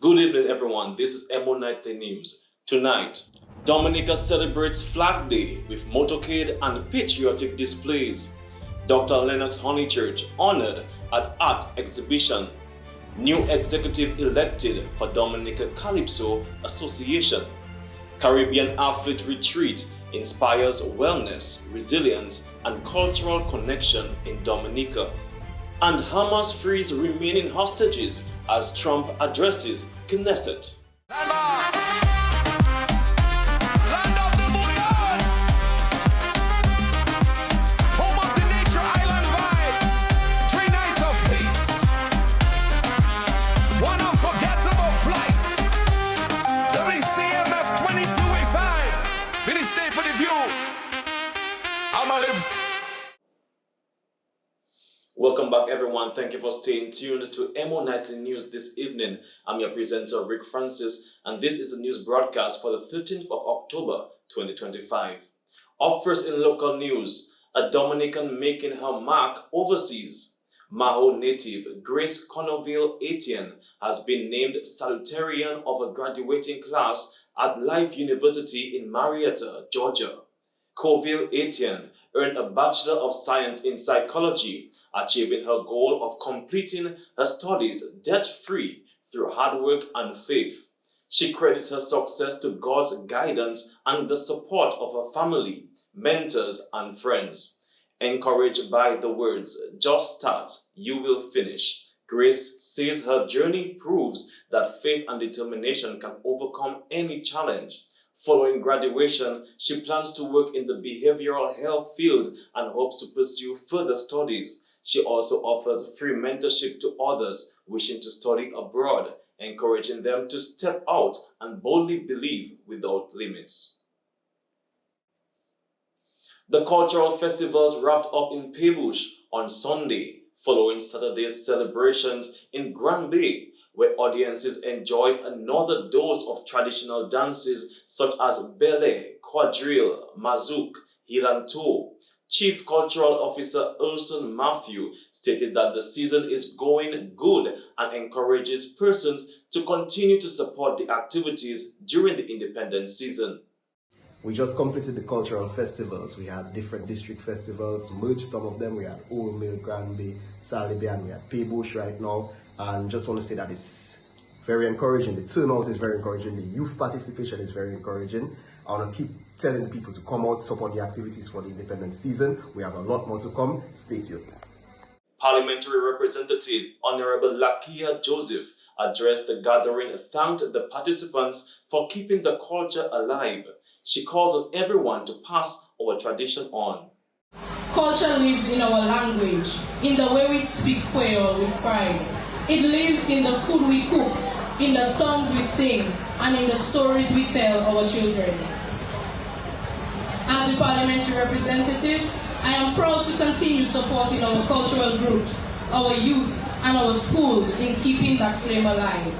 Good evening, everyone. This is EmoNews. Tonight, Dominica celebrates Flag Day with motorcade and patriotic displays. Dr. Lennox Honeychurch honored at art exhibition. New executive elected for Dominica Calypso Association. Caribbean Athlete Retreat inspires wellness, resilience, and cultural connection in Dominica. And Hamas frees remaining hostages as Trump addresses Knesset. Welcome back, everyone. Thank you for staying tuned to EmoNews this evening. I'm your presenter, Rick Francis, and this is a news broadcast for the 13th of October, 2025. Up first in local news, a Dominican making her mark overseas. Maho native Grace Conoville Etienne has been named salutarian of a graduating class at Life University in Marietta, Georgia. Coville Etienne earned a Bachelor of Science in Psychology, achieving her goal of completing her studies debt-free through hard work and faith. She credits her success to God's guidance and the support of her family, mentors, and friends. Encouraged by the words, "Just start, you will finish," Grace says her journey proves that faith and determination can overcome any challenge. Following graduation, she plans to work in the behavioral health field and hopes to pursue further studies. She also offers free mentorship to others wishing to study abroad, encouraging them to step out and boldly believe without limits. The cultural festivals wrapped up in Pebush on Sunday, following Saturday's celebrations in Grand Bay, where audiences enjoyed another dose of traditional dances such as Bele, Quadrille, Mazouk, Hilanto. Chief Cultural Officer Ulson Matthew stated that the season is going good and encourages persons to continue to support the activities during the independent season. We just completed the cultural festivals. We had different district festivals, merged some of them. We had Old Mill, Granby, Salibian, we had Peebush right now. And just want to say that it's very encouraging. The turnout is very encouraging. The youth participation is very encouraging. I want to keep telling people to come out, support the activities for the independent season. We have a lot more to come. Stay tuned. Parliamentary Representative Honorable Lakia Joseph addressed the gathering and thanked the participants for keeping the culture alive. She calls on everyone to pass our tradition on. Culture lives in our language, in the way we speak Creole with pride. It lives in the food we cook, in the songs we sing, and in the stories we tell our children. As a parliamentary representative, I am proud to continue supporting our cultural groups, our youth, and our schools in keeping that flame alive.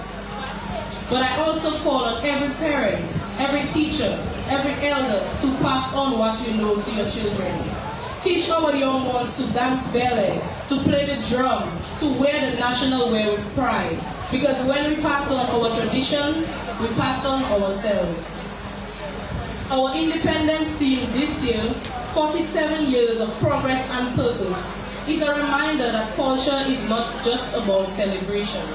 But I also call on every parent, every teacher, every elder to pass on what you know to your children. Teach our young ones to dance ballet, to play the drum, to wear the national wear with pride. Because when we pass on our traditions, we pass on ourselves. Our independence theme this year, 47 years of progress and purpose, is a reminder that culture is not just about celebration.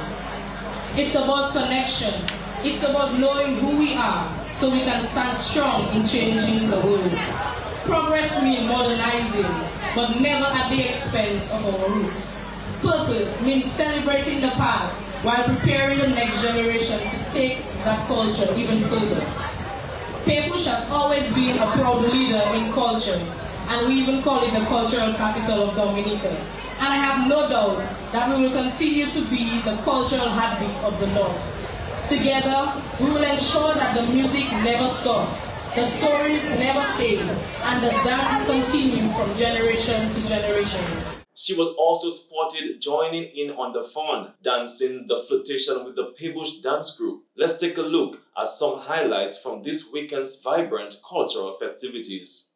It's about connection. It's about knowing who we are so we can stand strong in changing the world. Progress means modernizing, but never at the expense of our roots. Purpose means celebrating the past while preparing the next generation to take that culture even further. Pebush has always been a proud leader in culture, and we even call it the cultural capital of Dominica. And I have no doubt that we will continue to be the cultural heartbeat of the North. Together, we will ensure that the music never stops, the stories never fade, and the dance continue from generation to generation. She was also spotted joining in on the fun, dancing the flirtation with the Pebush dance group. Let's take a look at some highlights from this weekend's vibrant cultural festivities.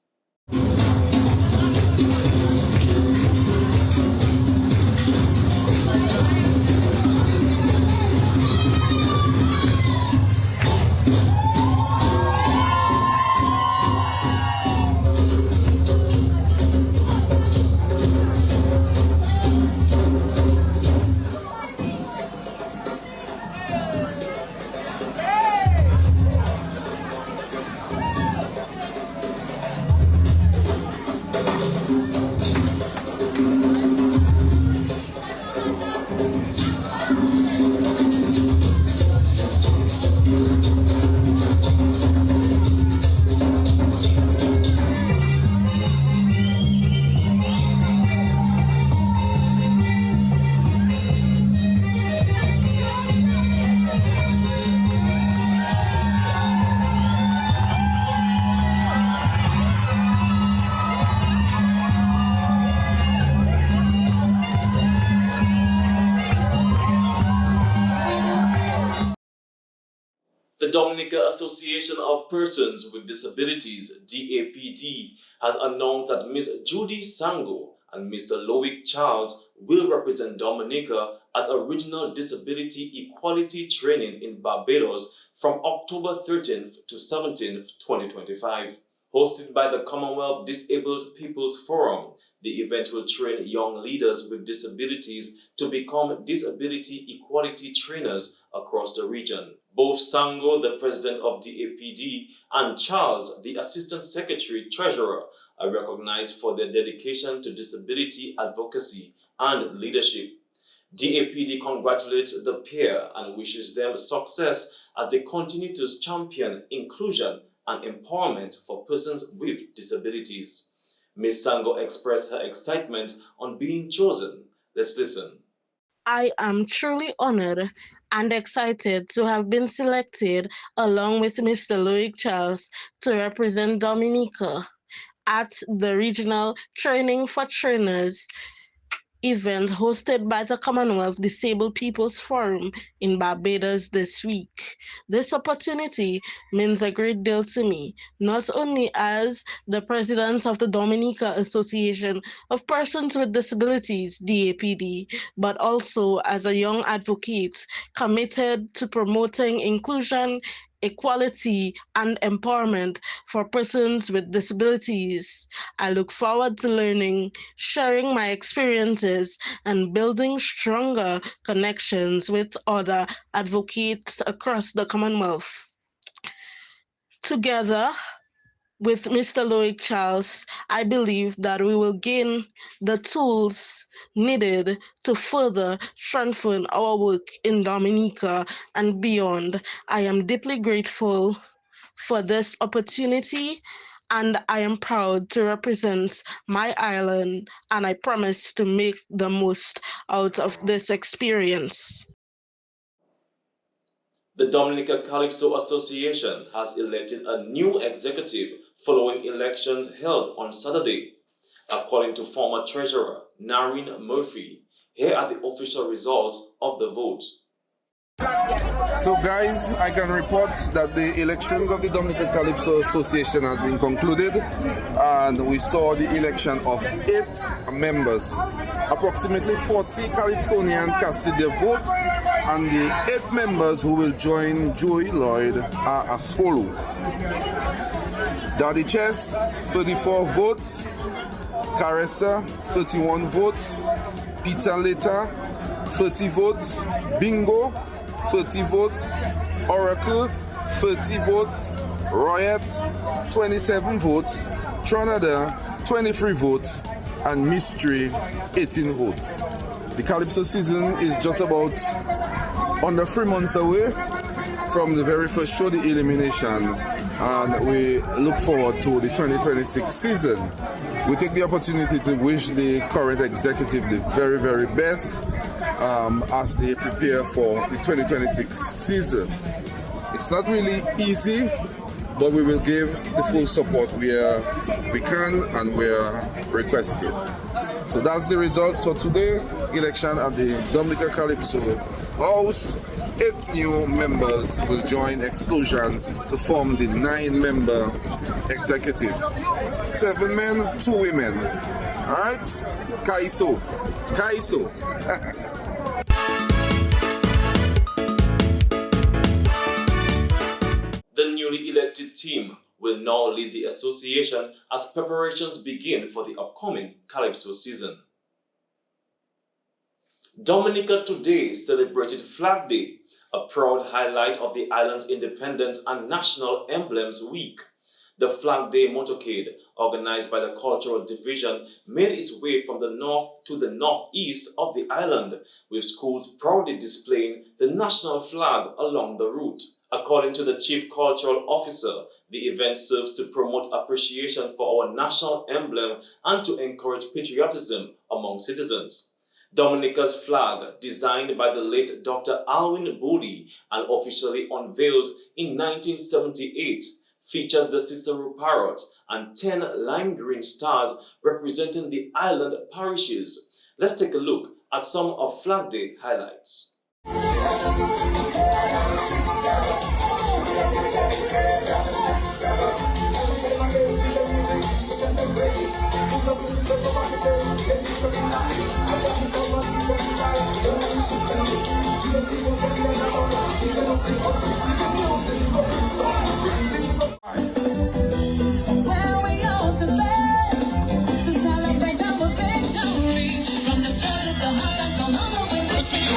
The Dominica Association of Persons with Disabilities, DAPD, has announced that Ms. Judy Sango and Mr. Loic Charles will represent Dominica at a regional disability equality training in Barbados from October 13th to 17th, 2025. Hosted by the Commonwealth Disabled People's Forum, the event will train young leaders with disabilities to become disability equality trainers across the region. Both Sango, the president of DAPD, and Charles, the assistant secretary treasurer, are recognized for their dedication to disability advocacy and leadership. DAPD congratulates the pair and wishes them success as they continue to champion inclusion and empowerment for persons with disabilities. Ms. Sango expressed her excitement on being chosen. Let's listen. I am truly honored and excited to have been selected along with Mr. Loic Charles to represent Dominica at the Regional Training for Trainers event hosted by the Commonwealth Disabled People's Forum in Barbados this week. This opportunity means a great deal to me, not only as the president of the Dominica Association of Persons with Disabilities, DAPD, but also as a young advocate committed to promoting inclusion, equality, and empowerment for persons with disabilities. I look forward to learning, sharing my experiences, and building stronger connections with other advocates across the Commonwealth. Together with Mr. Loic Charles, I believe that we will gain the tools needed to further strengthen our work in Dominica and beyond. I am deeply grateful for this opportunity, and I am proud to represent my island, and I promise to make the most out of this experience. The Dominica Calypso Association has elected a new executive following elections held on Saturday. According to former treasurer Narine Murphy, here are the official results of the vote. So guys, I can report that the elections of the Dominica Calypso Association has been concluded, and we saw the election of 8 members. Approximately 40 Calypsonians casted their votes, and the 8 members who will join Joey Lloyd are as follows. Daddy Chess, 34 votes. Caressa, 31 votes. Peter Leta, 30 votes. Bingo, 30 votes. Oracle, 30 votes. Royet, 27 votes. Tronada, 23 votes. And Mystery, 18 votes. The Calypso season is just about under 3 months away from the very first show, the elimination, and we look forward to the 2026 season. We take the opportunity to wish the current executive the very, very best as they prepare for the 2026 season. It's not really easy, but we will give the full support where we can and where requested. So that's the results for today. Election at the Dominica Calypso House. 8 new members will join Explosion to form the 9-member executive. 7 men, 2 women. Alright? Kaiso. Kaiso. The newly elected team will now lead the association as preparations begin for the upcoming Calypso season. Dominica today celebrated Flag Day, a proud highlight of the island's independence and National Emblems Week. The Flag Day motorcade, organized by the Cultural Division, made its way from the north to the northeast of the island, with schools proudly displaying the national flag along the route. According to the Chief Cultural Officer, the event serves to promote appreciation for our national emblem and to encourage patriotism among citizens. Dominica's flag, designed by the late Dr. Alwyn Bodie and officially unveiled in 1978, features the Cicero parrot and 10 lime green stars representing the island parishes. Let's take a look at some of Flag Day highlights.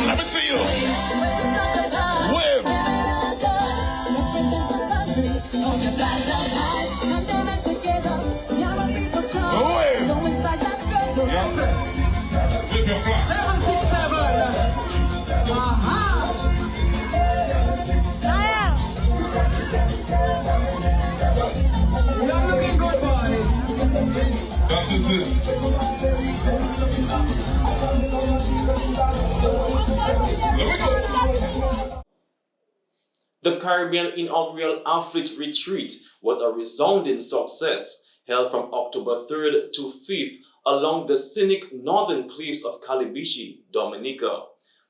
Let me see you. Wave. Flip your flag. You're looking good, boy. That is it. Let me go. The Caribbean inaugural athlete retreat was a resounding success, held from October 3rd to 5th along the scenic northern cliffs of Calypso, Dominica.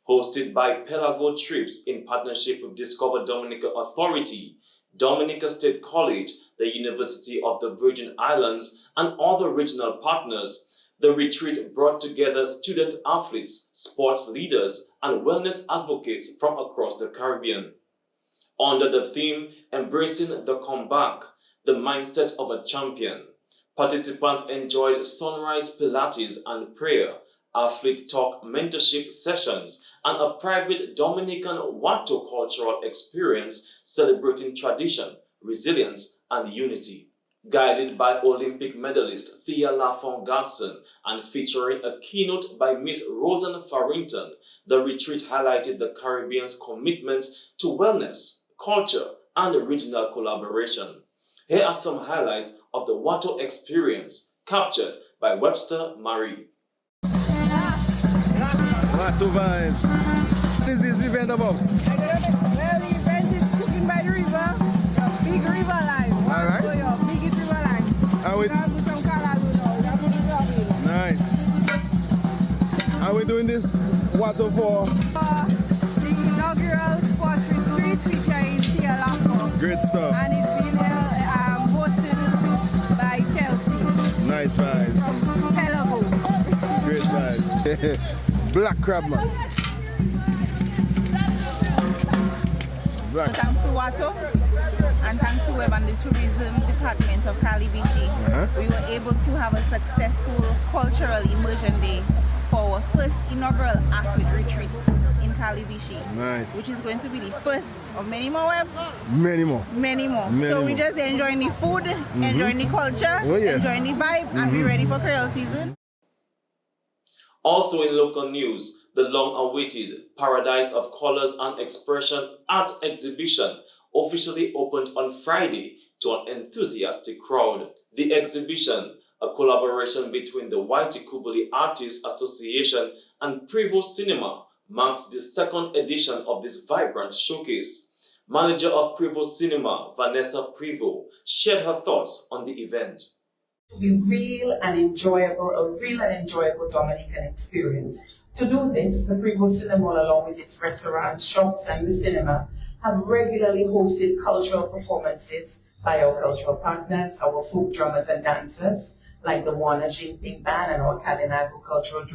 Hosted by Pelago Trips in partnership with Discover Dominica Authority, Dominica State College, the University of the Virgin Islands, and other regional partners, the retreat brought together student athletes, sports leaders, and wellness advocates from across the Caribbean. Under the theme, Embracing the Comeback, the Mindset of a Champion, participants enjoyed sunrise Pilates and prayer, athlete talk mentorship sessions, and a private Dominican Wato cultural experience celebrating tradition, resilience, and unity. Guided by Olympic medalist Thea Lafont-Gatson and featuring a keynote by Miss Rosanne Farrington, the retreat highlighted the Caribbean's commitment to wellness, culture, and regional collaboration. Here are some highlights of the Wato experience captured by Webster Marie. Wato vibes. What is this event about? Well, the event is cooking by the river, a big river line. All right. So your biggest river line. Are we? Nice. Are we doing this Wato for? The inaugural sports retreat featuring Thea Lafont. Great stuff. And it's been hosted by Chelsea. Nice vibes. From Pelago. Great vibes. Black crab man. Black. Thanks to Wato and thanks to Web and the Tourism Department of Calypso, we were able to have a successful cultural immersion day for our first inaugural athlete retreats in Calypso. Nice. Which is going to be the first of many more, Web. Many more. Many more. Many so more. we're just enjoying the food, enjoying the culture, Oh, yeah. enjoying the vibe, and we're ready for Creole season. Also in local news, the long-awaited Paradise of Colors and Expression art exhibition officially opened on Friday to an enthusiastic crowd. The exhibition, a collaboration between the Whitey Kubuli Artists Association and Prevo Cinema, marks the second edition of this vibrant showcase. Manager of Prevo Cinema, Vanessa Prevo, shared her thoughts on the event. To be a real and enjoyable Dominican experience. To do this, the Prevo Cinema, along with its restaurants, shops, and the cinema, have regularly hosted cultural performances by our cultural partners, our folk drummers and dancers, like the Wana Jinping Band and our Kalinago cultural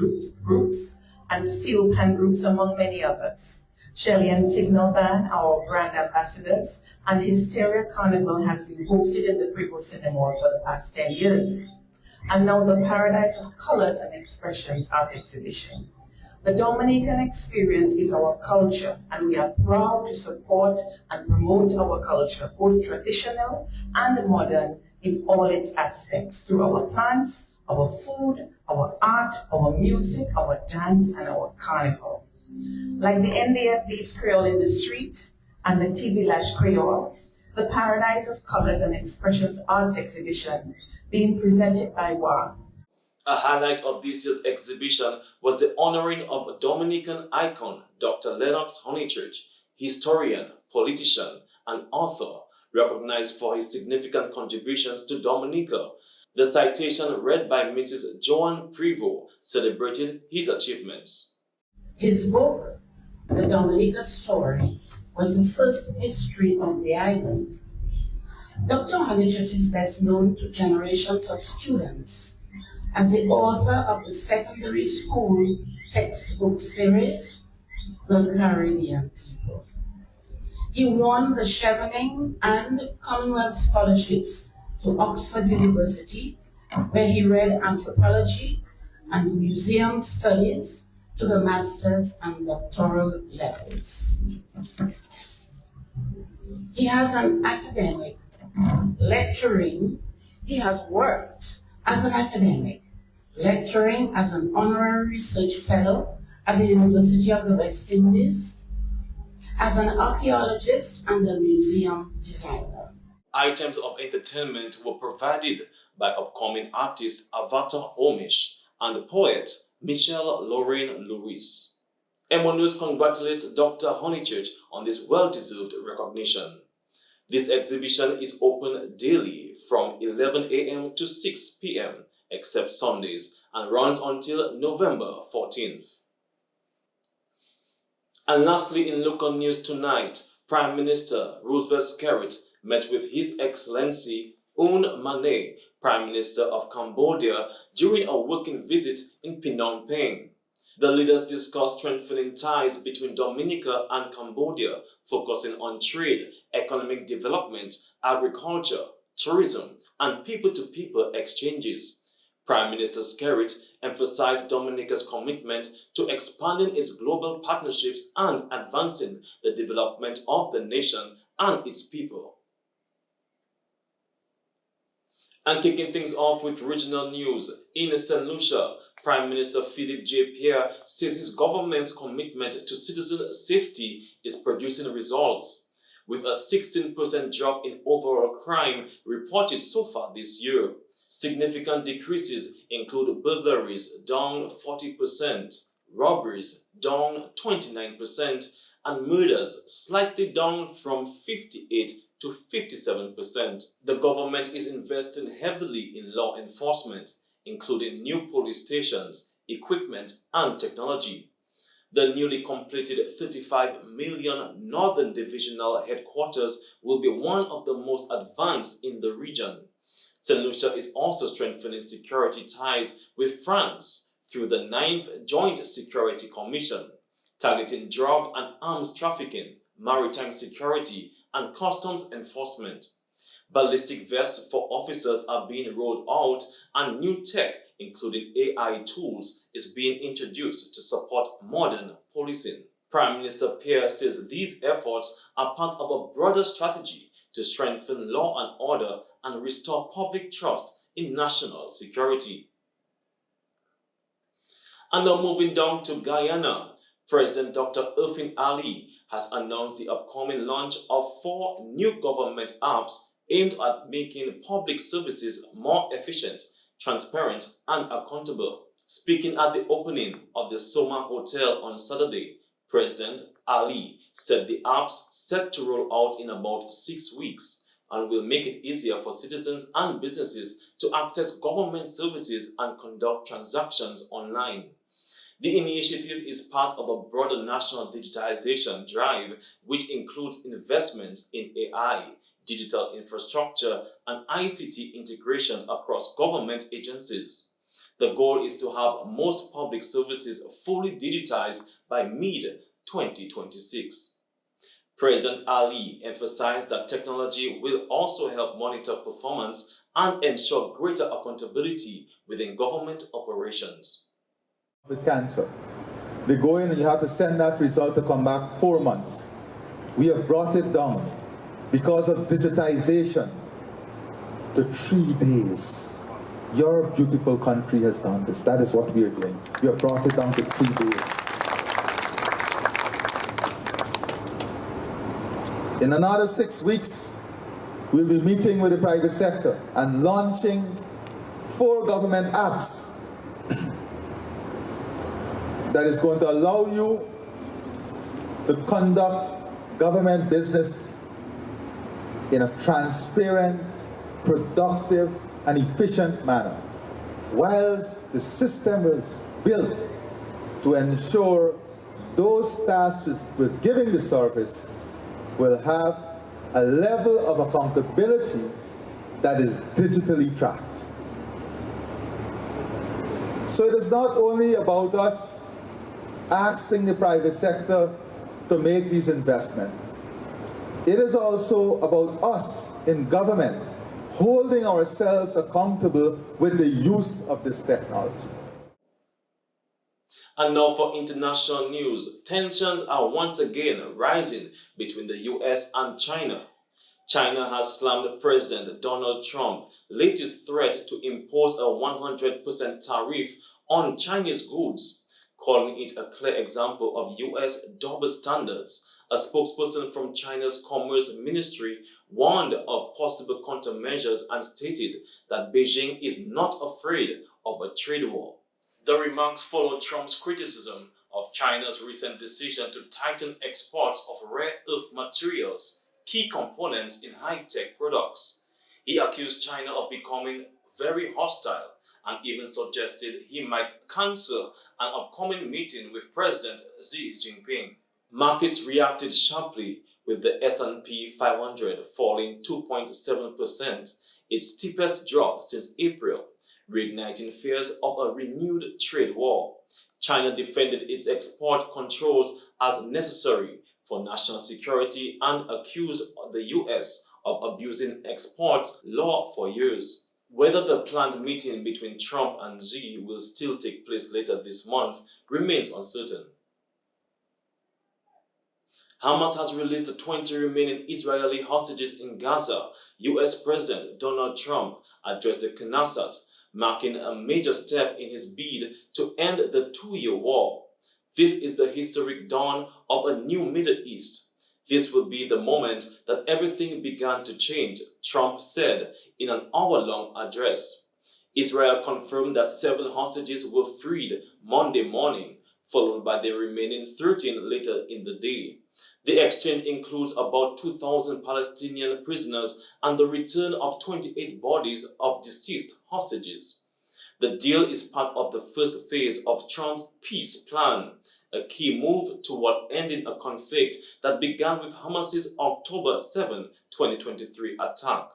groups, and steel pan groups, among many others. Shelly and Signal Band, our brand ambassadors, and Hysteria Carnival has been hosted in the Prevo Cinema for the past 10 years. And now the Paradise of Colors and Expressions art exhibition. The Dominican experience is our culture, and we are proud to support and promote our culture, both traditional and modern, in all its aspects, through our plants, our food, our art, our music, our dance, and our carnival. Like the NDFD's Creole in the Street and the TV Lash Creole, the Paradise of Colors and Expressions arts exhibition being presented by WA. A highlight of this year's exhibition was the honoring of Dominican icon Dr. Lennox Honeychurch, historian, politician, and author, recognized for his significant contributions to Dominica. The citation read by Mrs. Joan Prevo celebrated his achievements. His book, The Dominica Story, was the first history of the island. Dr. Honeychurch is best known to generations of students as the author of the secondary school textbook series, The Caribbean People. He won the Chevening and Commonwealth scholarships to Oxford University, where he read anthropology and museum studies to the master's and doctoral levels. He has an academic lecturing. He has worked as an academic, lecturing as an honorary research fellow at the University of the West Indies, as an archaeologist and a museum designer. Items of entertainment were provided by upcoming artist Avatar Omish and the poet Michelle Lorraine Lewis. EmoNews congratulates Dr. Honeychurch on this well-deserved recognition. This exhibition is open daily from 11 a.m. to 6 p.m. except Sundays and runs until November 14th. And lastly, in local news tonight, Prime Minister Roosevelt Skerrit met with His Excellency Un Mane, Prime Minister of Cambodia, during a working visit in Phnom Penh. The leaders discussed strengthening ties between Dominica and Cambodia, focusing on trade, economic development, agriculture, tourism, and people-to-people exchanges. Prime Minister Skerrit emphasized Dominica's commitment to expanding its global partnerships and advancing the development of the nation and its people. And kicking things off with regional news, in St. Lucia, Prime Minister Philippe J. Pierre says his government's commitment to citizen safety is producing results, with a 16% drop in overall crime reported so far this year. Significant decreases include burglaries down 40%, robberies down 29%, and murders slightly down from 58% to 57%. The government is investing heavily in law enforcement, including new police stations, equipment, and technology. The newly completed 35 million Northern Divisional Headquarters will be one of the most advanced in the region. St. Lucia is also strengthening security ties with France through the 9th Joint Security Commission, targeting drug and arms trafficking, maritime security, and customs enforcement. Ballistic vests for officers are being rolled out, and new tech, including AI tools, is being introduced to support modern policing. Prime Minister Pierre says these efforts are part of a broader strategy to strengthen law and order and restore public trust in national security. And now moving down to Guyana, President Dr. Irfin Ali has announced the upcoming launch of 4 new government apps aimed at making public services more efficient, transparent, and accountable. Speaking at the opening of the Soma Hotel on Saturday, President Ali said the apps set to roll out in about 6 weeks and will make it easier for citizens and businesses to access government services and conduct transactions online. The initiative is part of a broader national digitization drive, which includes investments in AI, digital infrastructure, and ICT integration across government agencies. The goal is to have most public services fully digitized by mid-2026. President Ali emphasized that technology will also help monitor performance and ensure greater accountability within government operations. With cancer, they go in and you have to send that result to come back 4 months. We have brought it down because of digitization to 3 days. Your beautiful country has done this. That is what we are doing. We have brought it down to 3 days. In another 6 weeks, we'll be meeting with the private sector and launching 4 government apps that is going to allow you to conduct government business in a transparent, productive, and efficient manner, whilst the system is built to ensure those tasked with giving the service will have a level of accountability that is digitally tracked. So it is not only about us asking the private sector to make these investments. It is also about us in government holding ourselves accountable with the use of this technology. And now for international news, tensions are once again rising between the US and China. China has slammed President Donald Trump's latest threat to impose a 100% tariff on Chinese goods, calling it a clear example of US double standards. A spokesperson from China's Commerce Ministry warned of possible countermeasures and stated that Beijing is not afraid of a trade war. The remarks followed Trump's criticism of China's recent decision to tighten exports of rare earth materials, key components in high-tech products. He accused China of becoming very hostile and even suggested he might cancel an upcoming meeting with President Xi Jinping. Markets reacted sharply, with the S&P 500 falling 2.7%, its steepest drop since April, reigniting fears of a renewed trade war. China defended its export controls as necessary for national security and accused the US of abusing exports law for years. Whether the planned meeting between Trump and Xi will still take place later this month remains uncertain. Hamas has released the 20 remaining Israeli hostages in Gaza. US President Donald Trump addressed the Knesset, marking a major step in his bid to end the two-year war. This is the historic dawn of a new Middle East. This will be the moment that everything began to change, Trump said in an hour-long address. Israel confirmed that 7 hostages were freed Monday morning, followed by the remaining 13 later in the day. The exchange includes about 2,000 Palestinian prisoners and the return of 28 bodies of deceased hostages. The deal is part of the first phase of Trump's peace plan, a key move toward ending a conflict that began with Hamas's October 7, 2023 attack,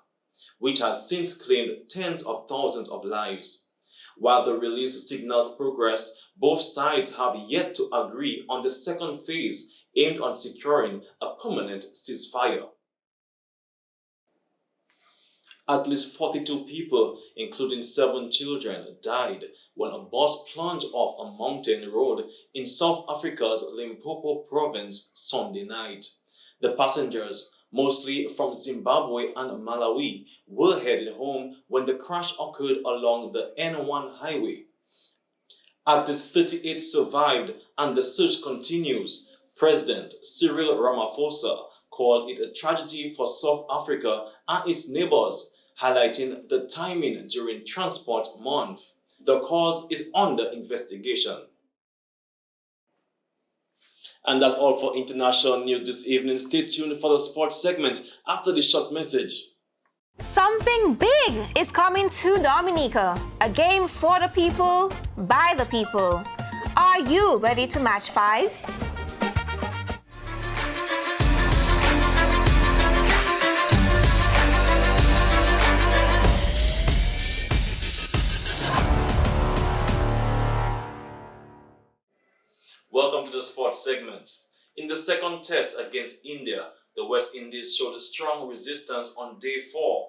which has since claimed tens of thousands of lives. While the release signals progress, both sides have yet to agree on the second phase aimed on securing a permanent ceasefire. At least 42 people, including 7 children, died when a bus plunged off a mountain road in South Africa's Limpopo province Sunday night. The passengers, mostly from Zimbabwe and Malawi, were headed home when the crash occurred along the N1 highway. At least 38 survived and the search continues. President Cyril Ramaphosa called it a tragedy for South Africa and its neighbors, highlighting the timing during Transport Month. The cause is under investigation. And that's all for international news this evening. Stay tuned for the sports segment after the short message. Something big is coming to Dominica. A game for the people, by the people. Are you ready to match 5? Welcome to the sports segment. In the second test against India, the West Indies showed a strong resistance on day 4.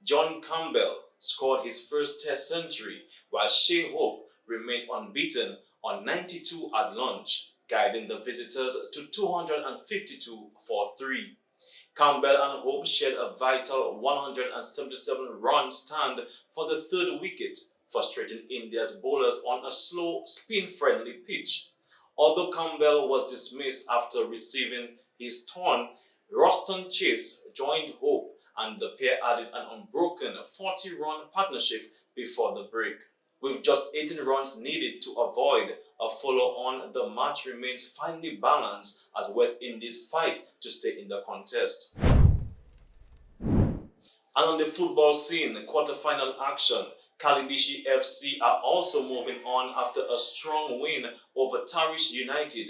John Campbell scored his first test century, while Shea Hope remained unbeaten on 92 at lunch, guiding the visitors to 252 for 3. Campbell and Hope shared a vital 177-run stand for the 3rd wicket, frustrating India's bowlers on a slow, spin-friendly pitch. Although Campbell was dismissed after receiving his turn, Roston Chase joined Hope and the pair added an unbroken 40-run partnership before the break. With just 18 runs needed to avoid a follow-on, the match remains finely balanced as West Indies fight to stay in the contest. And on the football scene, quarter-final action, Calypso FC are also moving on after a strong win over Tarish United.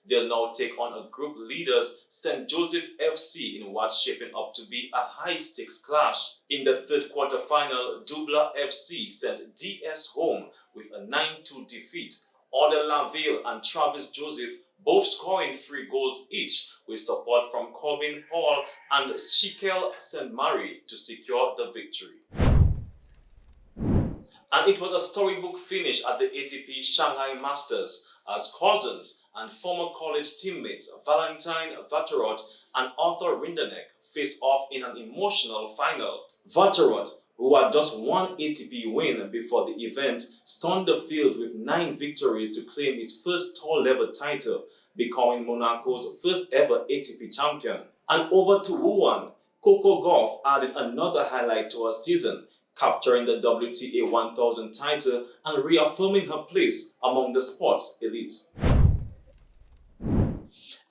They'll now take on a group leaders St. Joseph FC in what's shaping up to be a high-stakes clash. In the third quarter final, Dubla FC sent DS home with a 9-2 defeat. Ode Laville and Travis Joseph both scoring 3 goals each, with support from Corbin Hall and Shikel St. Mary to secure the victory. And it was a storybook finish at the ATP Shanghai Masters as cousins and former college teammates Valentine Vaterot and Arthur Rinderneck faced off in an emotional final. Vaterot, who had just one ATP win before the event, stunned the field with 9 victories to claim his first tour-level title, becoming Monaco's first ever ATP champion. And over to Wuhan, Coco Gauff added another highlight to her season, capturing the WTA 1000 title and reaffirming her place among the sport's elite.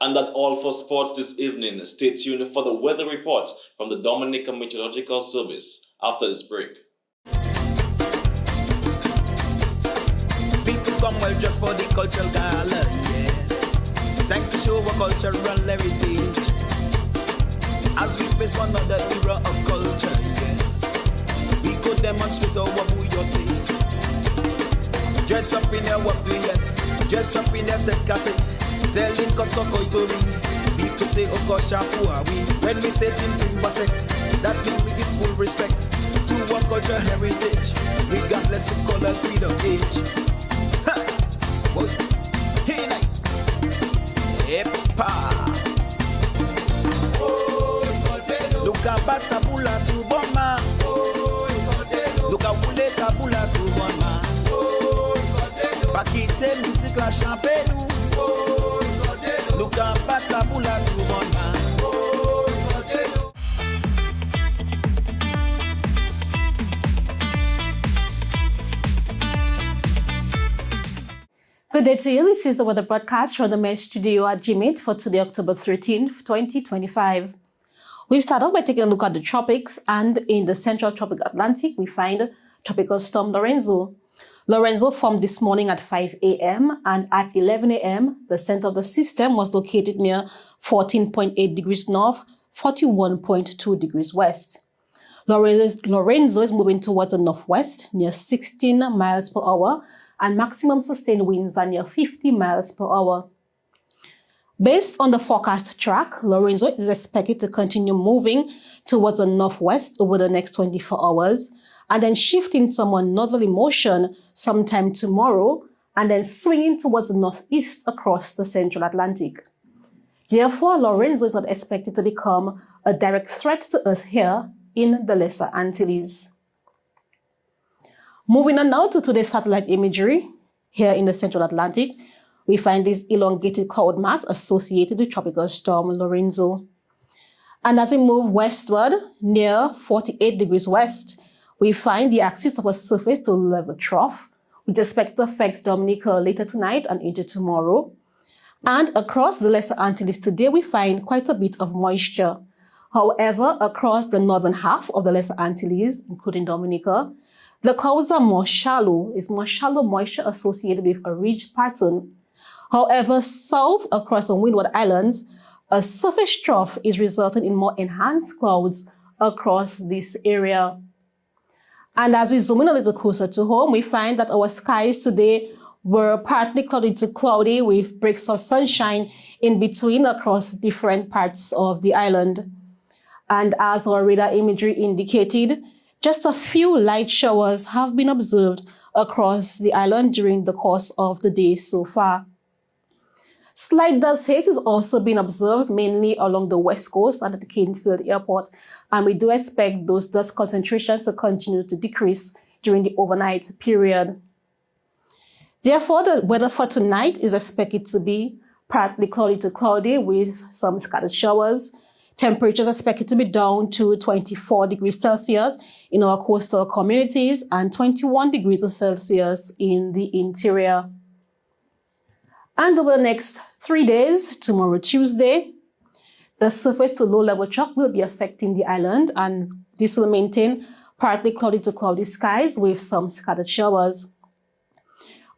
And that's all for sports this evening. Stay tuned for the weather report from the Dominica Meteorological Service after this break. People come well just for the cultural gala, yes. Time to show our cultural heritage as we face one another era of culture, yes. We could demonstrate our bouillabaisse. Dress up in our brilliant, dress up in our cassette. Telling Kotokoitori, people say, oh gosh, who are we? When we say Timbasek, that means we give full respect to our culture heritage, regardless of color, creed, or age. Ha! Boy. Hey, night. Epa! Look at Batabula to Boma. Look at Wule Tabula to Boma. Bakite Misikla Champagne. Look at Batabula to Boma. Good day to you. This is the weather broadcast from the main studio at GMIT for today, October 13th, 2025. We start off by taking a look at the tropics, and in the central tropical Atlantic, we find Tropical Storm Lorenzo. Lorenzo formed this morning at 5 a.m. and at 11 a.m., the center of the system was located near 14.8 degrees north, 41.2 degrees west. Lorenzo is moving towards the northwest near 16 miles per hour, and maximum sustained winds are near 50 miles per hour. Based on the forecast track, Lorenzo is expected to continue moving towards the northwest over the next 24 hours, and then shifting to a more northerly motion sometime tomorrow, and then swinging towards the northeast across the central Atlantic. Therefore, Lorenzo is not expected to become a direct threat to us here in the Lesser Antilles. Moving on now to today's satellite imagery. Here in the central Atlantic, we find this elongated cloud mass associated with Tropical Storm Lorenzo. And as we move westward, near 48 degrees west, we find the axis of a surface to level trough, which is expected to affect Dominica later tonight and into tomorrow. And across the Lesser Antilles today, we find quite a bit of moisture. However, across the northern half of the Lesser Antilles, including Dominica, the clouds are more shallow. It's more shallow moisture associated with a ridge pattern. However, south across the Windward Islands, a surface trough is resulting in more enhanced clouds across this area. And as we zoom in a little closer to home, we find that our skies today were partly cloudy to cloudy with breaks of sunshine in between across different parts of the island. And as our radar imagery indicated, just a few light showers have been observed across the island during the course of the day so far. Slight dust haze is also being observed mainly along the west coast and at the Canefield Airport, and we do expect those dust concentrations to continue to decrease during the overnight period. Therefore, the weather for tonight is expected to be partly cloudy to cloudy with some scattered showers. Temperatures are expected to be down to 24 degrees Celsius in our coastal communities and 21 degrees Celsius in the interior. And over the next 3 days, tomorrow Tuesday, the surface to low-level trough will be affecting the island, and this will maintain partly cloudy to cloudy skies with some scattered showers.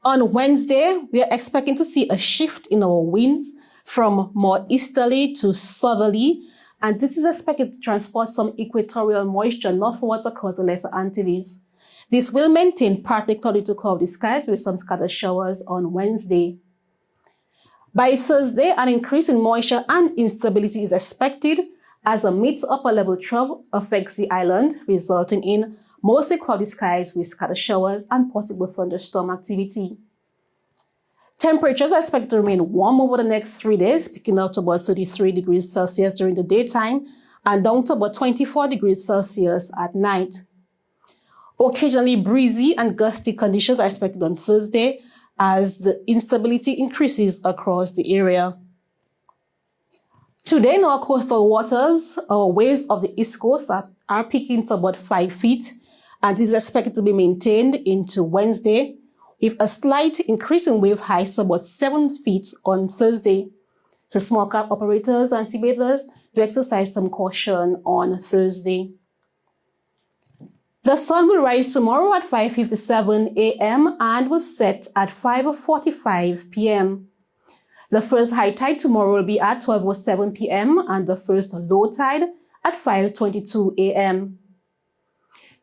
On Wednesday, we are expecting to see a shift in our winds from more easterly to southerly, and this is expected to transport some equatorial moisture northwards across the Lesser Antilles. This will maintain partly cloudy to cloudy skies with some scattered showers on Wednesday. By Thursday, an increase in moisture and instability is expected as a mid to upper level trough affects the island, resulting in mostly cloudy skies with scattered showers and possible thunderstorm activity. Temperatures are expected to remain warm over the next 3 days, picking up to about 33 degrees Celsius during the daytime and down to about 24 degrees Celsius at night. Occasionally breezy and gusty conditions are expected on Thursday as the instability increases across the area. Today in our coastal waters, our waves of the East Coast are peaking to about 5 feet, and this is expected to be maintained into Wednesday, with a slight increase in wave heights to about 7 feet on Thursday. So small craft operators and sea bathers do exercise some caution on Thursday. The sun will rise tomorrow at 5:57 a.m. and will set at 5:45 p.m. The first high tide tomorrow will be at 12:07 p.m. and the first low tide at 5:22 a.m.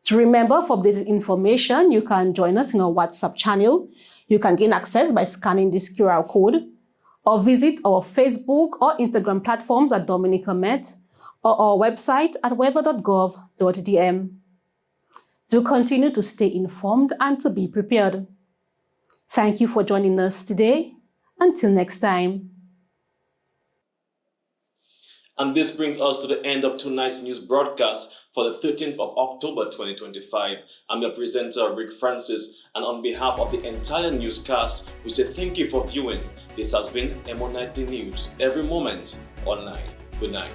To remember, for updated information, you can join us in our WhatsApp channel. You can gain access by scanning this QR code or visit our Facebook or Instagram platforms at Dominica Met or our website at weather.gov.dm. Do continue to stay informed and to be prepared. Thank you for joining us today. Until next time. And this brings us to the end of tonight's news broadcast for the 13th of October 2025. I'm your presenter, Rick Francis, and on behalf of the entire newscast, we say thank you for viewing. This has been EmoNews, every moment online. Good night.